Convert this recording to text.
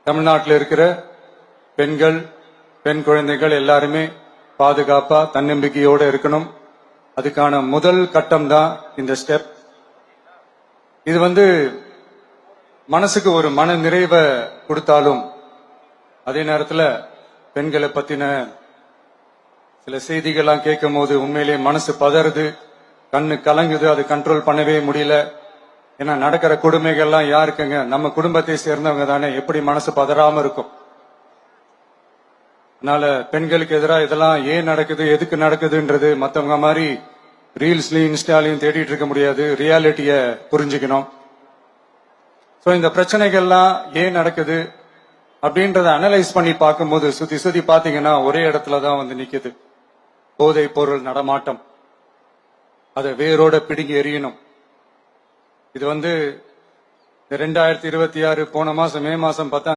தமிழ்நாட்டில் இருக்கிற பெண்கள், பெண் குழந்தைகள் எல்லாருமே பாதுகாப்பா தன்னம்பிக்கையோட இருக்கணும். அதுக்கான முதல் கட்டம் தான் இந்த ஸ்டெப். இது மனசுக்கு ஒரு மன நிறைவை கொடுத்தாலும் அதே நேரத்தில் பெண்களை பத்தின சில செய்திகள்லாம் கேட்கும் போது உண்மையிலேயே மனசு பதறுது, கண்ணு கலங்குது, அது கண்ட்ரோல் பண்ணவே முடியல. ஏன்னா நடக்கிற கொடுமைகள்லாம் யாருக்குங்க? நம்ம குடும்பத்தை சேர்ந்தவங்க தானே, எப்படி மனசு பதறாம இருக்கும்? அதனால பெண்களுக்கு எதிராக இதெல்லாம் ஏன் நடக்குது, எதுக்கு நடக்குதுன்றது மற்றவங்க மாதிரி ரீல்ஸ்லயும் இன்ஸ்டாலையும் தேடிட்டு இருக்க முடியாது. ரியாலிட்டிய புரிஞ்சுக்கணும். சோ இந்த பிரச்சனைகள்லாம் ஏன் நடக்குது அப்படின்றத அனலைஸ் பண்ணி பார்க்கும்போது சுத்தி பாத்தீங்கன்னா ஒரே இடத்துல தான் நிக்குது. போதை பொருள் நடமாட்டம். அதை வேரோட பிடுங்கி எறியணும். இது 2026 போன மாசம் மே மாசம் 10